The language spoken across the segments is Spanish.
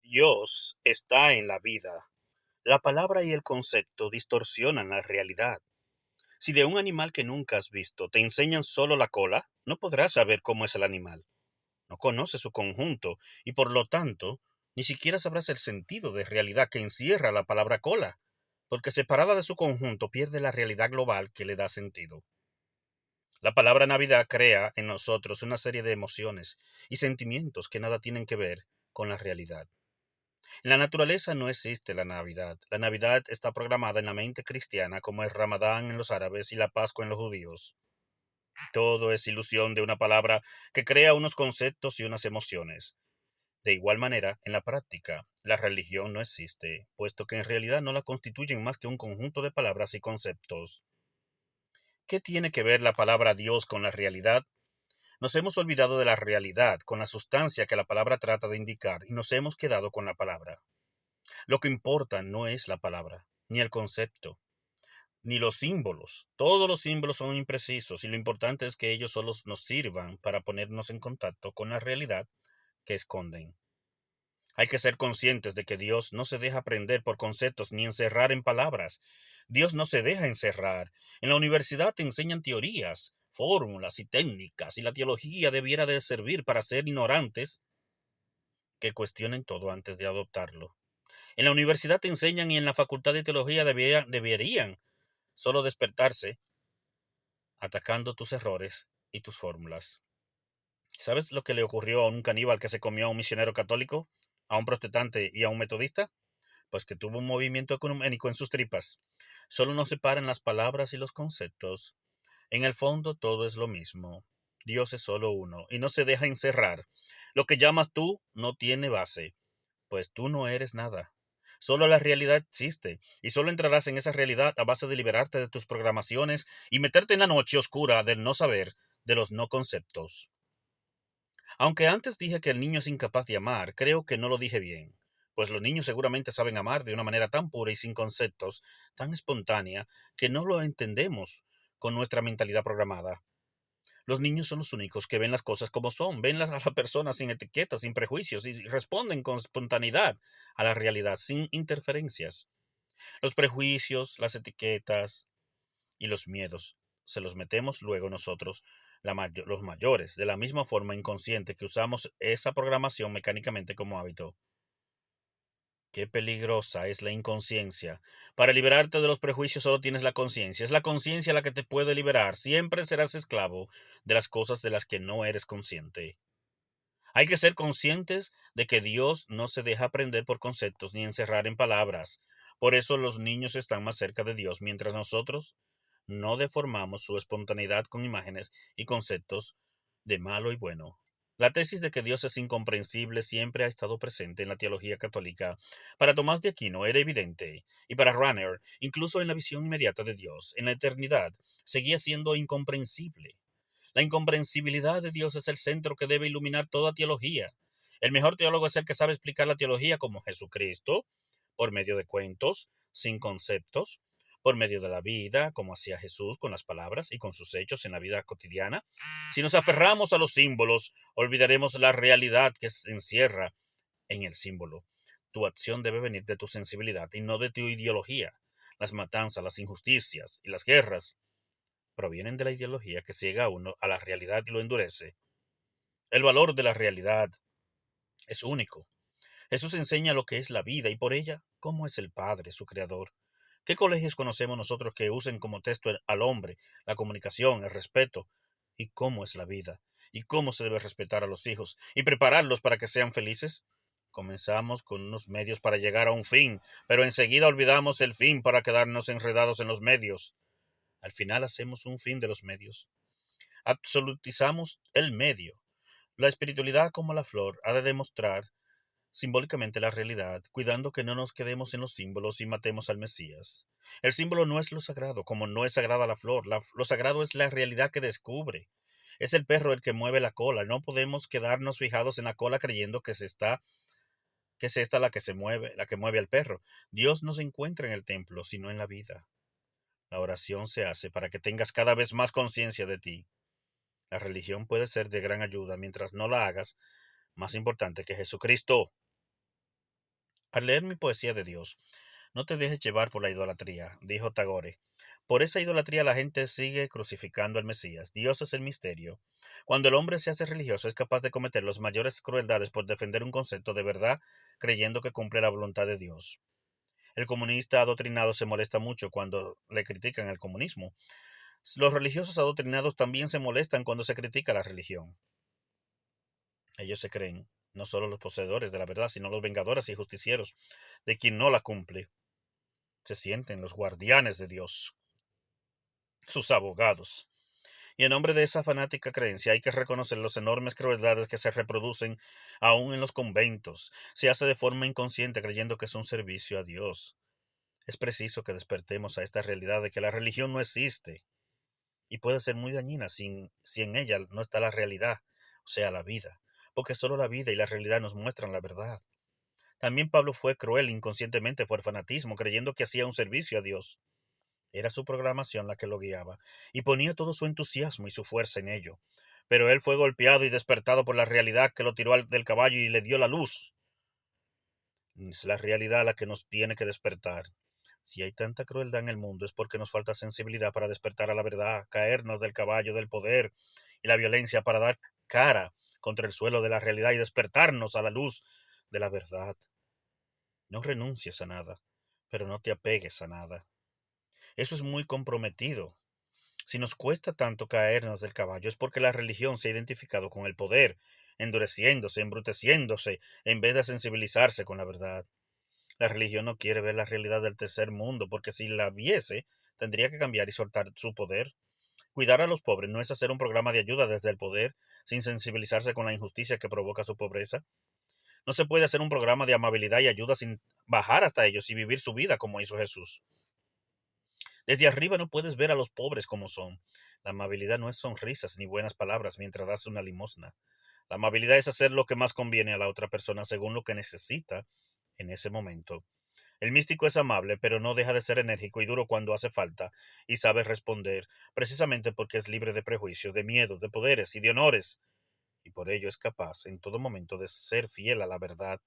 Dios está en la vida. La palabra y el concepto distorsionan la realidad. Si de un animal que nunca has visto te enseñan solo la cola, no podrás saber cómo es el animal. No conoces su conjunto y por lo tanto ni siquiera sabrás el sentido de realidad que encierra la palabra cola, porque separada de su conjunto pierde la realidad global que le da sentido. La palabra Navidad crea en nosotros una serie de emociones y sentimientos que nada tienen que ver con la realidad. En la naturaleza no existe la Navidad. La Navidad está programada en la mente cristiana como el Ramadán en los árabes y la Pascua en los judíos. Todo es ilusión de una palabra que crea unos conceptos y unas emociones. De igual manera, en la práctica, la religión no existe, puesto que en realidad no la constituyen más que un conjunto de palabras y conceptos. ¿Qué tiene que ver la palabra Dios con la realidad? Nos hemos olvidado de la realidad, con la sustancia que la palabra trata de indicar, y nos hemos quedado con la palabra. Lo que importa no es la palabra, ni el concepto, ni los símbolos. Todos los símbolos son imprecisos y lo importante es que ellos solo nos sirvan para ponernos en contacto con la realidad que esconden. Hay que ser conscientes de que Dios no se deja aprender por conceptos ni encerrar en palabras. Dios no se deja encerrar. En la universidad te enseñan teorías, fórmulas y técnicas, y la teología debiera de servir para ser ignorantes que cuestionen todo antes de adoptarlo. En la universidad te enseñan y en la facultad de teología deberían solo despertarse atacando tus errores y tus fórmulas. ¿Sabes lo que le ocurrió a un caníbal que se comió a un misionero católico, a un protestante y a un metodista? Pues que tuvo un movimiento ecuménico en sus tripas. Solo nos separan las palabras y los conceptos. En el fondo todo es lo mismo. Dios es solo uno y no se deja encerrar. Lo que llamas tú no tiene base, pues tú no eres nada. Solo la realidad existe, y solo entrarás en esa realidad a base de liberarte de tus programaciones y meterte en la noche oscura del no saber, de los no conceptos. Aunque antes dije que el niño es incapaz de amar, creo que no lo dije bien, pues los niños seguramente saben amar de una manera tan pura y sin conceptos, tan espontánea, que no lo entendemos con nuestra mentalidad programada. Los niños son los únicos que ven las cosas como son, ven a la persona sin etiquetas, sin prejuicios y responden con espontaneidad a la realidad, sin interferencias. Los prejuicios, las etiquetas y los miedos se los metemos luego nosotros, los mayores, de la misma forma inconsciente que usamos esa programación mecánicamente como hábito. Qué peligrosa es la inconsciencia. Para liberarte de los prejuicios solo tienes la conciencia. Es la conciencia la que te puede liberar. Siempre serás esclavo de las cosas de las que no eres consciente. Hay que ser conscientes de que Dios no se deja aprender por conceptos ni encerrar en palabras. Por eso los niños están más cerca de Dios, mientras nosotros no deformamos su espontaneidad con imágenes y conceptos de malo y bueno. La tesis de que Dios es incomprensible siempre ha estado presente en la teología católica. Para Tomás de Aquino era evidente, y para Ranner, incluso en la visión inmediata de Dios, en la eternidad, seguía siendo incomprensible. La incomprensibilidad de Dios es el centro que debe iluminar toda teología. El mejor teólogo es el que sabe explicar la teología como Jesucristo, por medio de cuentos, sin conceptos, por medio de la vida, como hacía Jesús con las palabras y con sus hechos en la vida cotidiana. Si nos aferramos a los símbolos, olvidaremos la realidad que se encierra en el símbolo. Tu acción debe venir de tu sensibilidad y no de tu ideología. Las matanzas, las injusticias y las guerras provienen de la ideología que ciega a uno a la realidad y lo endurece. El valor de la realidad es único. Jesús enseña lo que es la vida y por ella cómo es el Padre, su Creador. ¿Qué colegios conocemos nosotros que usen como texto al hombre, la comunicación, el respeto y cómo es la vida y cómo se debe respetar a los hijos y prepararlos para que sean felices? Comenzamos con unos medios para llegar a un fin, pero enseguida olvidamos el fin para quedarnos enredados en los medios. Al final hacemos un fin de los medios. Absolutizamos el medio. La espiritualidad como la flor ha de demostrar simbólicamente la realidad, cuidando que no nos quedemos en los símbolos y matemos al Mesías. El símbolo no es lo sagrado, como no es sagrada la flor. Lo sagrado es la realidad que descubre. Es el perro el que mueve la cola. No podemos quedarnos fijados en la cola creyendo que es esta la que se mueve, la que mueve al perro. Dios no se encuentra en el templo, sino en la vida. La oración se hace para que tengas cada vez más conciencia de ti. La religión puede ser de gran ayuda mientras no la hagas más importante que Jesucristo. Al leer mi poesía de Dios, no te dejes llevar por la idolatría, dijo Tagore. Por esa idolatría la gente sigue crucificando al Mesías. Dios es el misterio. Cuando el hombre se hace religioso es capaz de cometer las mayores crueldades por defender un concepto de verdad creyendo que cumple la voluntad de Dios. El comunista adoctrinado se molesta mucho cuando le critican el comunismo. Los religiosos adoctrinados también se molestan cuando se critica la religión. Ellos se creen no solo los poseedores de la verdad, sino los vengadores y justicieros de quien no la cumple. Se sienten los guardianes de Dios, sus abogados. Y en nombre de esa fanática creencia hay que reconocer las enormes crueldades que se reproducen aún en los conventos. Se hace de forma inconsciente creyendo que es un servicio a Dios. Es preciso que despertemos a esta realidad de que la religión no existe y puede ser muy dañina si en ella no está la realidad, o sea, la vida, porque solo la vida y la realidad nos muestran la verdad. También Pablo fue cruel inconscientemente por fanatismo, creyendo que hacía un servicio a Dios. Era su programación la que lo guiaba, y ponía todo su entusiasmo y su fuerza en ello. Pero él fue golpeado y despertado por la realidad que lo tiró del caballo y le dio la luz. Es la realidad la que nos tiene que despertar. Si hay tanta crueldad en el mundo es porque nos falta sensibilidad para despertar a la verdad, caernos del caballo del poder y la violencia para dar cara contra el suelo de la realidad y despertarnos a la luz de la verdad. No renuncies a nada, pero no te apegues a nada. Eso es muy comprometido. Si nos cuesta tanto caernos del caballo es porque la religión se ha identificado con el poder, endureciéndose, embruteciéndose, en vez de sensibilizarse con la verdad. La religión no quiere ver la realidad del tercer mundo, porque si la viese, tendría que cambiar y soltar su poder. Cuidar a los pobres no es hacer un programa de ayuda desde el poder, sin sensibilizarse con la injusticia que provoca su pobreza. No se puede hacer un programa de amabilidad y ayuda sin bajar hasta ellos y vivir su vida como hizo Jesús. Desde arriba no puedes ver a los pobres como son. La amabilidad no es sonrisas ni buenas palabras mientras das una limosna. La amabilidad es hacer lo que más conviene a la otra persona según lo que necesita en ese momento. El místico es amable, pero no deja de ser enérgico y duro cuando hace falta, y sabe responder, precisamente porque es libre de prejuicios, de miedos, de poderes y de honores, y por ello es capaz en todo momento de ser fiel a la verdad.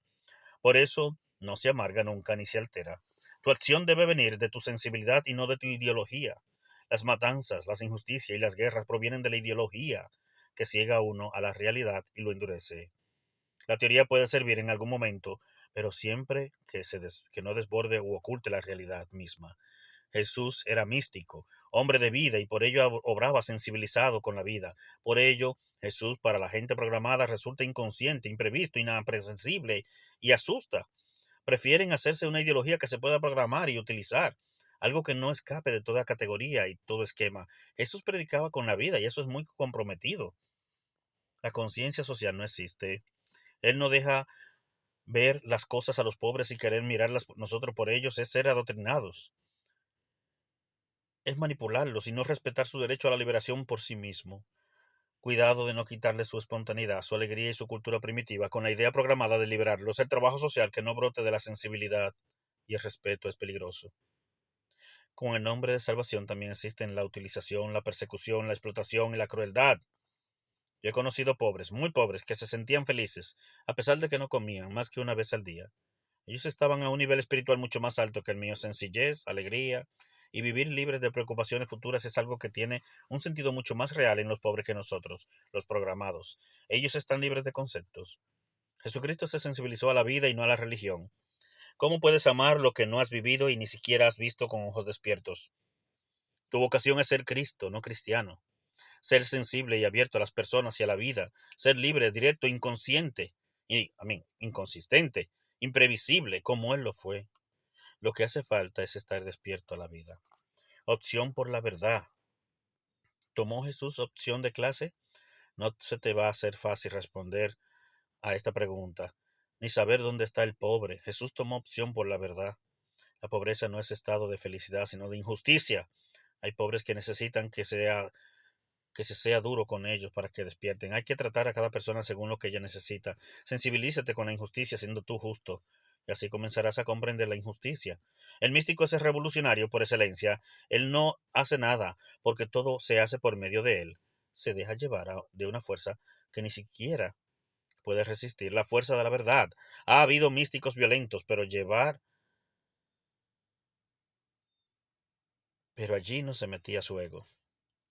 Por eso no se amarga nunca ni se altera. Tu acción debe venir de tu sensibilidad y no de tu ideología. Las matanzas, las injusticias y las guerras provienen de la ideología, que ciega a uno a la realidad y lo endurece. La teoría puede servir en algún momento, pero siempre que no desborde u oculte la realidad misma. Jesús era místico, hombre de vida, y por ello obraba sensibilizado con la vida. Por ello, Jesús para la gente programada resulta inconsciente, imprevisto, inapresible y asusta. Prefieren hacerse una ideología que se pueda programar y utilizar, algo que no escape de toda categoría y todo esquema. Jesús predicaba con la vida y eso es muy comprometido. La conciencia social no existe. Él no deja ver las cosas a los pobres y querer mirarlas nosotros por ellos es ser adoctrinados. Es manipularlos y no respetar su derecho a la liberación por sí mismo. Cuidado de no quitarle su espontaneidad, su alegría y su cultura primitiva con la idea programada de liberarlos. El trabajo social que no brote de la sensibilidad y el respeto es peligroso. Con el nombre de salvación también existen la utilización, la persecución, la explotación y la crueldad. Yo he conocido pobres, muy pobres, que se sentían felices, a pesar de que no comían más que una vez al día. Ellos estaban a un nivel espiritual mucho más alto que el mío. Sencillez, alegría y vivir libres de preocupaciones futuras es algo que tiene un sentido mucho más real en los pobres que nosotros, los programados. Ellos están libres de conceptos. Jesucristo se sensibilizó a la vida y no a la religión. ¿Cómo puedes amar lo que no has vivido y ni siquiera has visto con ojos despiertos? Tu vocación es ser Cristo, no cristiano. Ser sensible y abierto a las personas y a la vida. Ser libre, directo, inconsciente inconsistente, imprevisible, como Él lo fue. Lo que hace falta es estar despierto a la vida. Opción por la verdad. ¿Tomó Jesús opción de clase? No se te va a hacer fácil responder a esta pregunta, ni saber dónde está el pobre. Jesús tomó opción por la verdad. La pobreza no es estado de felicidad, sino de injusticia. Hay pobres que necesitan que se sea duro con ellos para que despierten. Hay que tratar a cada persona según lo que ella necesita. Sensibilízate con la injusticia siendo tú justo, y así comenzarás a comprender la injusticia. El místico es el revolucionario por excelencia. Él no hace nada, porque todo se hace por medio de él. Se deja llevar de una fuerza que ni siquiera puede resistir la fuerza de la verdad. Ha habido místicos violentos, pero allí no se metía su ego.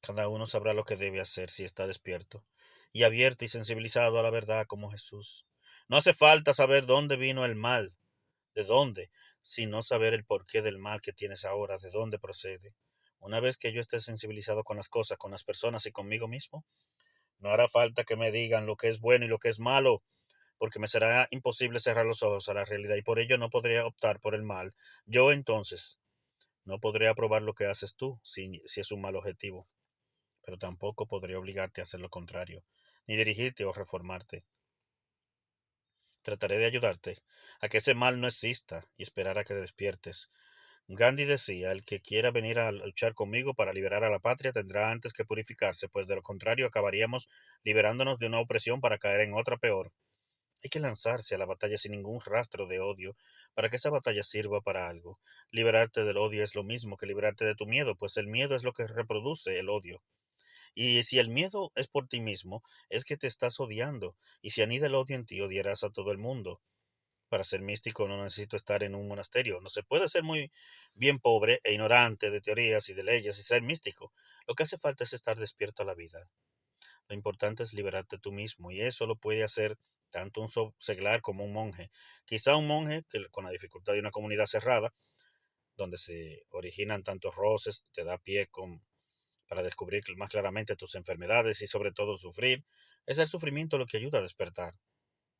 Cada uno sabrá lo que debe hacer si está despierto y abierto y sensibilizado a la verdad como Jesús. No hace falta saber dónde vino el mal, de dónde, sino saber el porqué del mal que tienes ahora, de dónde procede. Una vez que yo esté sensibilizado con las cosas, con las personas y conmigo mismo, no hará falta que me digan lo que es bueno y lo que es malo, porque me será imposible cerrar los ojos a la realidad y por ello no podría optar por el mal. Yo entonces no podré aprobar lo que haces tú si es un mal objetivo, pero tampoco podré obligarte a hacer lo contrario, ni dirigirte o reformarte. Trataré de ayudarte a que ese mal no exista y esperar a que despiertes. Gandhi decía, el que quiera venir a luchar conmigo para liberar a la patria tendrá antes que purificarse, pues de lo contrario acabaríamos liberándonos de una opresión para caer en otra peor. Hay que lanzarse a la batalla sin ningún rastro de odio, para que esa batalla sirva para algo. Liberarte del odio es lo mismo que liberarte de tu miedo, pues el miedo es lo que reproduce el odio. Y si el miedo es por ti mismo, es que te estás odiando, y si anida el odio en ti, odiarás a todo el mundo. Para ser místico no necesito estar en un monasterio. No se puede ser muy bien pobre e ignorante de teorías y de leyes y ser místico. Lo que hace falta es estar despierto a la vida. Lo importante es liberarte tú mismo, y eso lo puede hacer tanto un seglar como un monje. Quizá un monje, que con la dificultad de una comunidad cerrada, donde se originan tantos roces, te da pie para descubrir más claramente tus enfermedades y sobre todo sufrir. Es el sufrimiento lo que ayuda a despertar,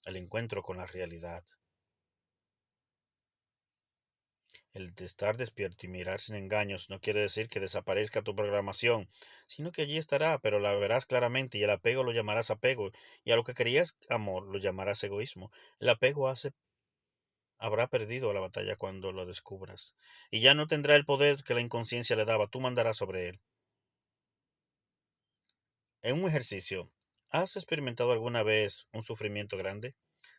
el encuentro con la realidad. El de estar despierto y mirar sin engaños no quiere decir que desaparezca tu programación, sino que allí estará, pero la verás claramente y el apego lo llamarás apego, y a lo que querías amor lo llamarás egoísmo. El apego habrá perdido la batalla cuando lo descubras, y ya no tendrá el poder que la inconsciencia le daba, tú mandarás sobre él. En un ejercicio, ¿has experimentado alguna vez un sufrimiento grande?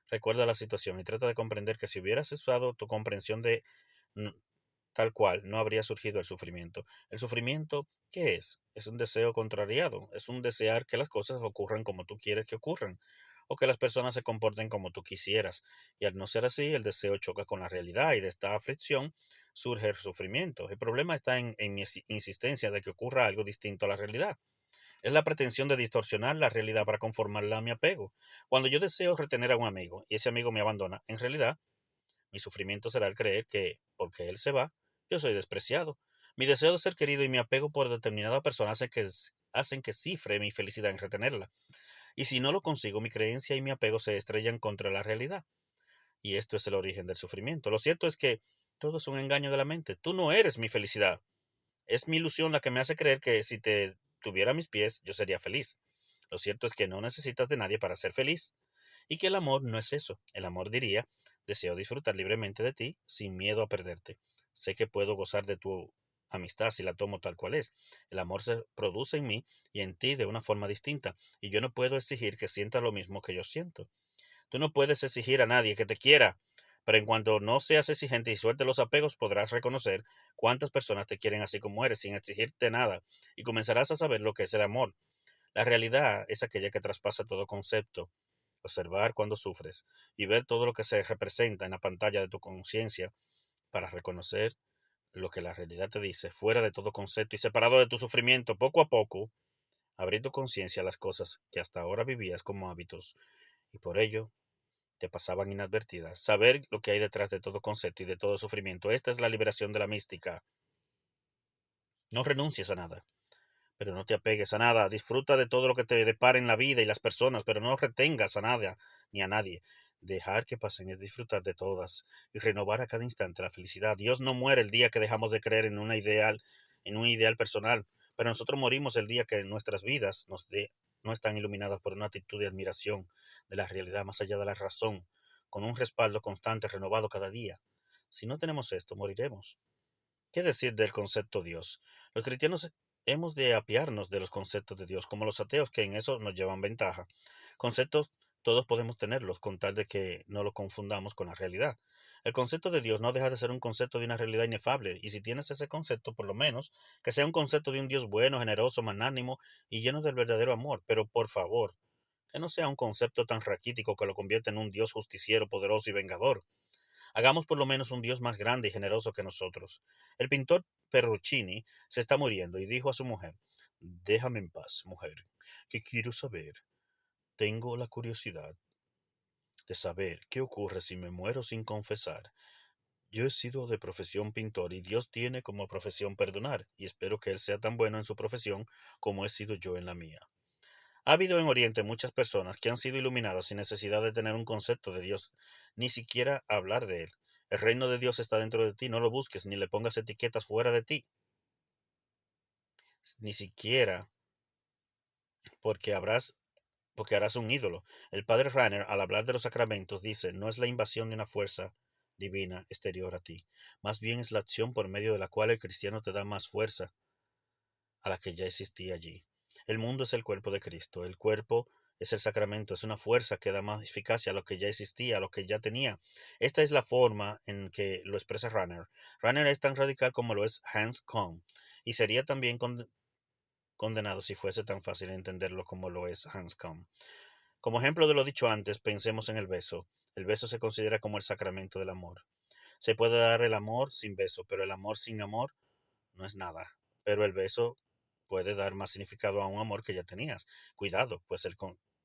Recuerda la situación y trata de comprender que si hubieras usado tu comprensión de tal cual, no habría surgido el sufrimiento. El sufrimiento, ¿qué es? Es un deseo contrariado, es un desear que las cosas ocurran como tú quieres que ocurran, o que las personas se comporten como tú quisieras, y al no ser así, el deseo choca con la realidad, y de esta aflicción surge el sufrimiento. El problema está en mi insistencia de que ocurra algo distinto a la realidad. Es la pretensión de distorsionar la realidad para conformarla a mi apego. Cuando yo deseo retener a un amigo y ese amigo me abandona, en realidad mi sufrimiento será el creer que, porque él se va, yo soy despreciado. Mi deseo de ser querido y mi apego por determinada persona hacen que cifre mi felicidad en retenerla. Y si no lo consigo, mi creencia y mi apego se estrellan contra la realidad. Y esto es el origen del sufrimiento. Lo cierto es que todo es un engaño de la mente. Tú no eres mi felicidad. Es mi ilusión la que me hace creer que si te tuviera a mis pies, yo sería feliz. Lo cierto es que no necesitas de nadie para ser feliz. Y que el amor no es eso. El amor diría, deseo disfrutar libremente de ti sin miedo a perderte. Sé que puedo gozar de tu amistad si la tomo tal cual es. El amor se produce en mí y en ti de una forma distinta, y yo no puedo exigir que sientas lo mismo que yo siento. Tú no puedes exigir a nadie que te quiera, pero en cuanto no seas exigente y suelte los apegos, podrás reconocer cuántas personas te quieren así como eres, sin exigirte nada, y comenzarás a saber lo que es el amor. La realidad es aquella que traspasa todo concepto. Observar cuando sufres y ver todo lo que se representa en la pantalla de tu conciencia para reconocer lo que la realidad te dice, fuera de todo concepto y separado de tu sufrimiento, poco a poco, abrir tu conciencia a las cosas que hasta ahora vivías como hábitos y por ello te pasaban inadvertidas. Saber lo que hay detrás de todo concepto y de todo sufrimiento. Esta es la liberación de la mística. No renuncies a nada, pero no te apegues a nada. Disfruta de todo lo que te depara en la vida y las personas, pero no retengas a nada ni a nadie. Dejar que pasen es disfrutar de todas y renovar a cada instante la felicidad. Dios no muere el día que dejamos de creer en un ideal personal, pero nosotros morimos el día que nuestras vidas no están iluminadas por una actitud de admiración de la realidad más allá de la razón, con un respaldo constante renovado cada día. Si no tenemos esto, moriremos. ¿Qué decir del concepto Dios? Los cristianos hemos de apiarnos de los conceptos de Dios, como los ateos que en eso nos llevan ventaja. Conceptos todos podemos tenerlos, con tal de que no lo confundamos con la realidad. El concepto de Dios no deja de ser un concepto de una realidad inefable, y si tienes ese concepto, por lo menos, que sea un concepto de un Dios bueno, generoso, magnánimo y lleno del verdadero amor. Pero por favor, que no sea un concepto tan raquítico que lo convierta en un Dios justiciero, poderoso y vengador. Hagamos por lo menos un Dios más grande y generoso que nosotros. El pintor Perruccini se está muriendo y dijo a su mujer: déjame en paz, mujer, que quiero saber. Tengo la curiosidad de saber qué ocurre si me muero sin confesar. Yo he sido de profesión pintor y Dios tiene como profesión perdonar, y espero que Él sea tan bueno en su profesión como he sido yo en la mía. Ha habido en Oriente muchas personas que han sido iluminadas sin necesidad de tener un concepto de Dios, ni siquiera hablar de Él. El reino de Dios está dentro de ti, no lo busques ni le pongas etiquetas fuera de ti, ni siquiera porque porque harás un ídolo. El padre Ranner, al hablar de los sacramentos, dice: no es la invasión de una fuerza divina exterior a ti, más bien es la acción por medio de la cual el cristiano te da más fuerza a la que ya existía allí. El mundo es el cuerpo de Cristo, el cuerpo es el sacramento, es una fuerza que da más eficacia a lo que ya existía, a lo que ya tenía. Esta es la forma en que lo expresa Ranner. Ranner es tan radical como lo es Hans Kohn, y sería también condenado si fuese tan fácil entenderlo como lo es Hans Kohn. Como ejemplo de lo dicho antes, pensemos en el beso. El beso se considera como el sacramento del amor. Se puede dar el amor sin beso, pero el amor sin amor no es nada. Pero el beso puede dar más significado a un amor que ya tenías. Cuidado, pues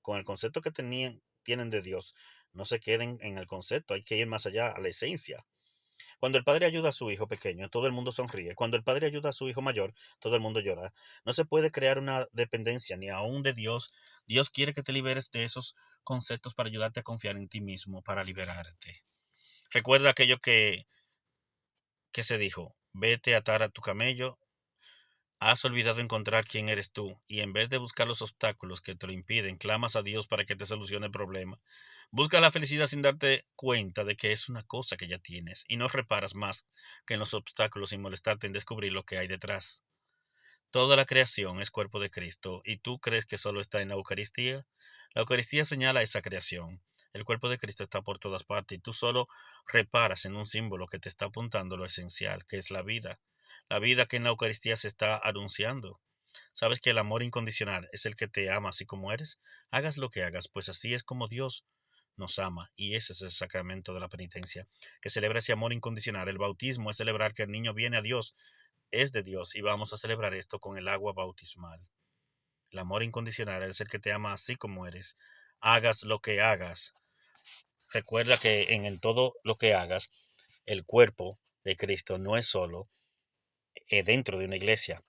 con el concepto que tienen de Dios, no se queden en el concepto, hay que ir más allá, a la esencia. Cuando el padre ayuda a su hijo pequeño, todo el mundo sonríe. Cuando el padre ayuda a su hijo mayor, todo el mundo llora. No se puede crear una dependencia ni aún de Dios. Dios quiere que te liberes de esos conceptos para ayudarte a confiar en ti mismo, para liberarte. Recuerda aquello que se dijo: vete a atar a tu camello. Has olvidado encontrar quién eres tú, y en vez de buscar los obstáculos que te lo impiden, clamas a Dios para que te solucione el problema. Busca la felicidad sin darte cuenta de que es una cosa que ya tienes, y no reparas más que en los obstáculos sin molestarte en descubrir lo que hay detrás. Toda la creación es cuerpo de Cristo, y tú crees que solo está en la Eucaristía. La Eucaristía señala esa creación. El cuerpo de Cristo está por todas partes, y tú solo reparas en un símbolo que te está apuntando lo esencial, que es la vida que en la Eucaristía se está anunciando. ¿Sabes que el amor incondicional es el que te ama así como eres? Hagas lo que hagas, pues así es como Dios nos ama, y ese es el sacramento de la penitencia, que celebra ese amor incondicional. El bautismo es celebrar que el niño viene a Dios, es de Dios, y vamos a celebrar esto con el agua bautismal. El amor incondicional es el que te ama así como eres. Hagas lo que hagas. Recuerda que en el todo lo que hagas, el cuerpo de Cristo no es solo dentro de una iglesia.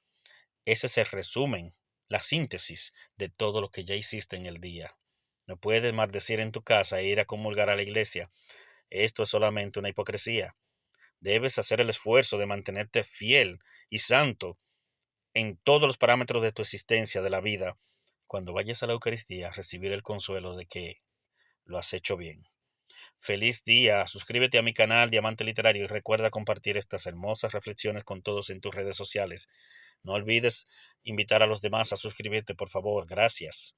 Ese es el resumen, la síntesis de todo lo que ya hiciste en el día. No puedes maldecir en tu casa e ir a comulgar a la iglesia. Esto es solamente una hipocresía. Debes hacer el esfuerzo de mantenerte fiel y santo en todos los parámetros de tu existencia, de la vida. Cuando vayas a la Eucaristía, recibir el consuelo de que lo has hecho bien. Feliz día, suscríbete a mi canal Diamante Literario y recuerda compartir estas hermosas reflexiones con todos en tus redes sociales. No olvides invitar a los demás a suscribirte, por favor. Gracias.